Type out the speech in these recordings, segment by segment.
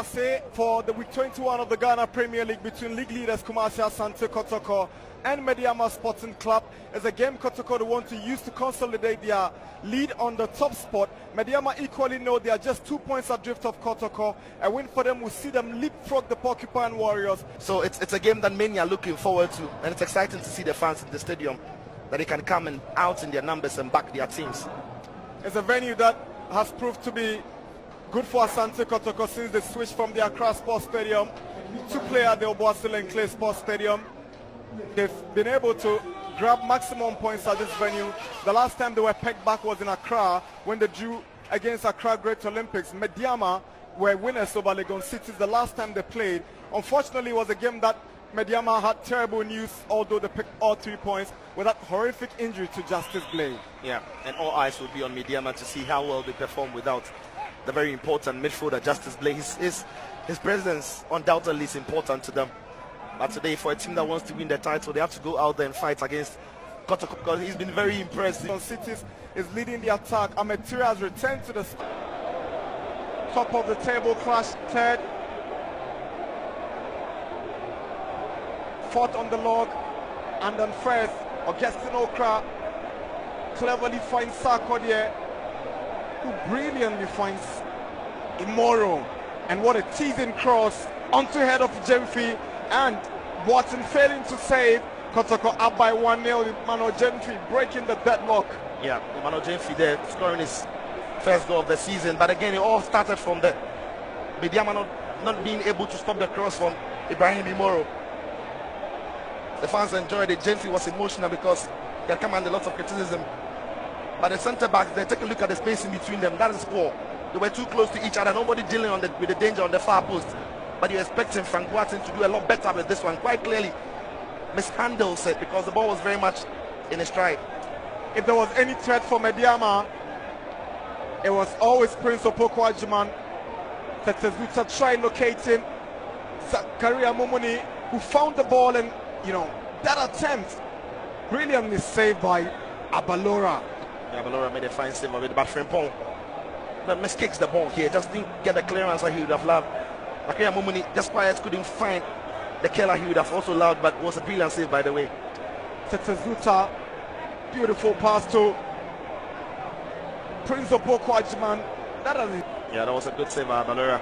Kumasi for the week 21 of the Ghana Premier League between league leaders Kumasi, Asante, Kotoko and Medeama Sporting Club. Is a game Kotoko want to use to consolidate their lead on the top spot. Medeama equally know they are just 2 points adrift of Kotoko. A win for them will see them leapfrog the Porcupine Warriors. So it's a game that many are looking forward to, and it's exciting to see the fans in the stadium, that they can come and out in their numbers and back their teams. It's a venue that has proved to be good for Asante Kotoko since they switched from the Accra Sports Stadium to play at the Obuasi and Clay Sports Stadium. They've been able to grab maximum points at this venue. The last time they were pegged back was in Accra when they drew against Accra Great Olympics. Medeama were winners over Legon Cities the last time they played. Unfortunately, it was a game that Medeama had terrible news, although they picked all 3 points with that horrific injury to Justice Blade. Yeah, and all eyes will be on Medeama to see how well they perform without the very important midfielder Justice Blade. His presence undoubtedly is important to them. But today, for a team that wants to win the title, they have to go out there and fight against Kotoko because he's been very impressive. Cities is leading the attack. Amatira has returned to the top of the table, clash third. Fourth on the log, and then first, Augustine Okra cleverly finds Sarkodie, who brilliantly finds Imoro. And what a teasing cross onto head of Jemfi, and Watson failing to save. Kotoko up by 1-0. Mano Jemfi breaking the deadlock. Yeah, Mano Jemfi there scoring his first goal of the season. But again, it all started from the Medeama not being able to stop the cross from Ibrahim Imoro. The fans enjoyed it. Jemfi was emotional because he had come under lots of criticism. But the centre backs, they take a look at the space in between them. That is poor. They were too close to each other. Nobody dealing with the danger on the far post. But you're expecting Frank Boateng to do a lot better with this one. Quite clearly mishandles it because the ball was very much in his stride. If there was any threat for Medeama, it was always Prince Opoku-Agyeman. Tetezuta tried locating Zakaria Momoni, who found the ball, and that attempt brilliantly saved by Abalora. Yeah, Abalora made a fine save of it, but Frimpong mistakes the ball here, just didn't get the clearance that he would have loved. Zakaria Momoni just quite couldn't find the killer he would have also loved, but was a brilliant save by the way. Tetezuta, beautiful pass to Prince Opoku-Agyeman. Yeah, that was a good save by Abalora.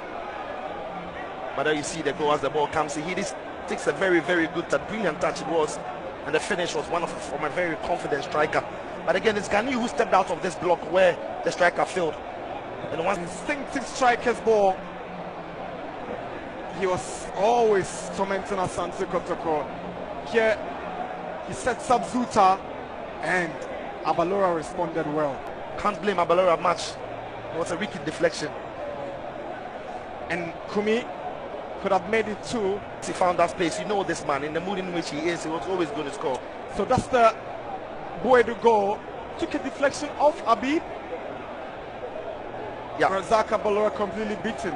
But there you see the goal as the ball comes in. He just takes a very, very good touch, brilliant touch it was, and the finish was from a very confident striker. But again, it's Gani who stepped out of this block where the striker failed. And one instinctive striker's ball. He was always tormenting Asante Kotoko. Here, he sets up Zuta, and Abalora responded well. Can't blame Abalora much. It was a wicked deflection. And Kumi could have made it too. He found that space. You know this man, in the mood in which he is, he was always going to score. So that's the Boedu goal. Took a deflection off Habib. Yeah. Razak Abalora completely beaten.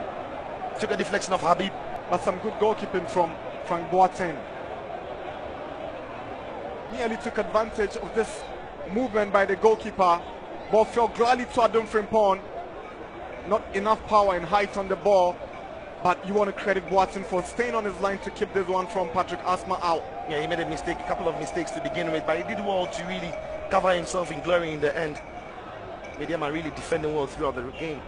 Took a deflection of Habib. But some good goalkeeping from Frank Boateng. Nearly took advantage of this movement by the goalkeeper. Ball fell gladly to Adam Frimpong. Not enough power and height on the ball. But you want to credit Boateng for staying on his line to keep this one from Patrick Asma out. Yeah, he made a mistake, a couple of mistakes to begin with, but he did well to really cover himself in glory in the end. Medeama really defending well throughout the game.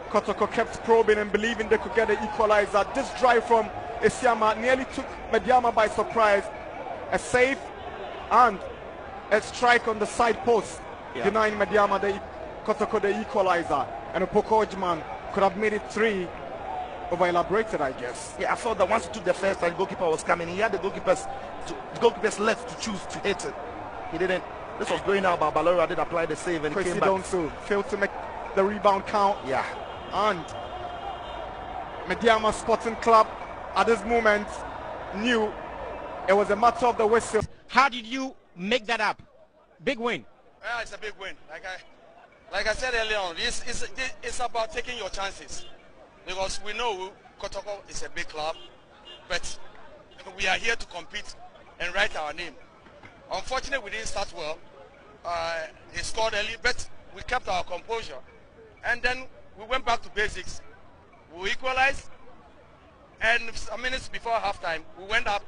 Kotoko kept probing and believing they could get the equalizer. This drive from Esiama nearly took Medeama by surprise. A save and a strike on the side post, denying Medeama Kotoko the equalizer. And Opoku-Agyeman could have made it 3. Over elaborated, I guess. Yeah, I thought that once he took the first time, the goalkeeper was coming. He had the goalkeeper's left to choose to hit it. He didn't. This was going out, but Balora did apply the save and came back. Donsu failed to make the rebound count. Yeah. And Medeama Sporting Club at this moment knew it was a matter of the whistle. How did you make that up? Big win. Yeah, it's a big win. Like I said earlier on, it's about taking your chances. Because we know Kotoko is a big club, but we are here to compete and write our name. Unfortunately, we didn't start well. He scored early, but we kept our composure. And then we went back to basics. We equalized, And some minutes before halftime, we went up,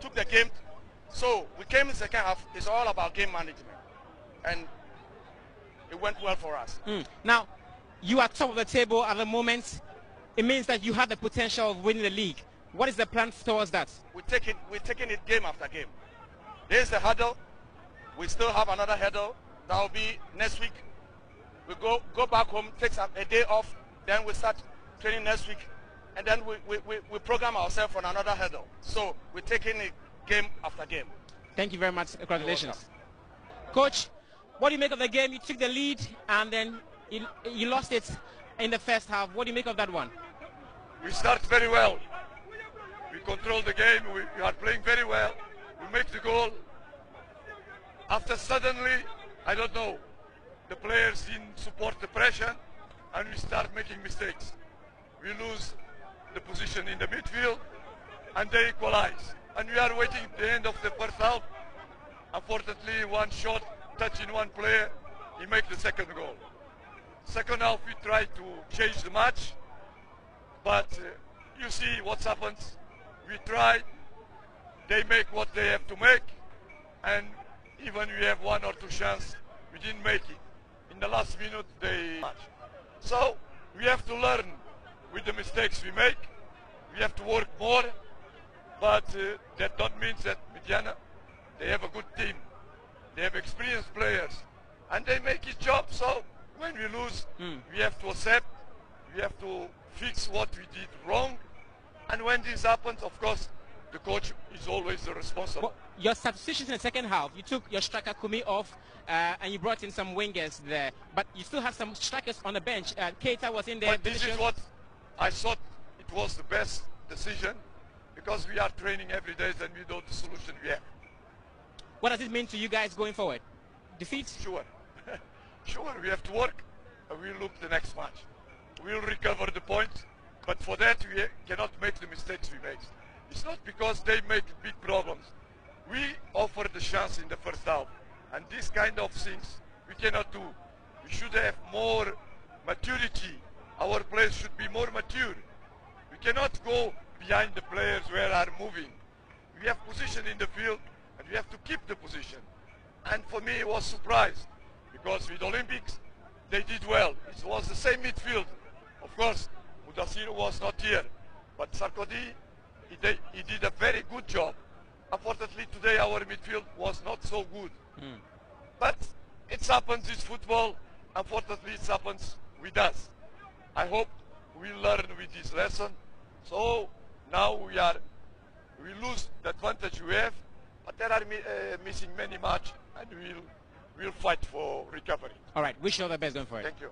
took the game. So we came in the second half. It's all about game management. And it went well for us. Now, you are top of the table at the moment. It means that you have the potential of winning the league. What is the plan towards that? We're taking it game after game. There's the hurdle. We still have another hurdle. That will be next week. We go back home, take a day off, then we start training next week, and then we program ourselves for another hurdle. So we're taking it game after game. Thank you very much. Congratulations. Coach, what do you make of the game? You took the lead and then you lost it in the first half. What do you make of that one? We start very well. We control the game. We are playing very well. We make the goal. After suddenly, I don't know, the players didn't support the pressure and we start making mistakes. We lose the position in the midfield and they equalize. And we are waiting the end of the first half. Unfortunately, one shot touching one player, he makes the second goal. Second half, we try to change the match, but you see what happens. We try, they make what they have to make, and even we have one or two chances, we didn't make it. In the last minute, they match. So we have to learn with the mistakes we make. We have to work more, but that don't mean that Medeama, they have a good team. They have experienced players, and they make his job. So when we lose, we have to accept, we have to fix what we did wrong, and when this happens, of course, the coach is always the responsible. Well, your substitutions in the second half, you took your striker Kumi off and you brought in some wingers there, but you still have some strikers on the bench. Keita was in there. But this is what I thought it was the best decision, because we are training every day and we know the solution we have. What does it mean to you guys going forward? Defeat? Sure. Sure, we have to work and we'll look the next match. We'll recover the points, but for that we cannot make the mistakes we made. It's not because they make big problems. We offer the chance in the first half, and these kind of things we cannot do. We should have more maturity. Our players should be more mature. We cannot go behind the players where are moving. We have position in the field, and we have to keep the position. And for me, it was surprised, because with Olympics, they did well. It was the same midfield. Of course, Mudassir was not here, but Sarkodie, he did a very good job. Unfortunately, today our midfield was not so good. But it happens, it's football. Unfortunately, it happens with us. I hope we learn with this lesson. So now we lose the advantage we have, but there are missing many matches, and we'll fight for recovery. All right, wish you all the best going forward. Thank you.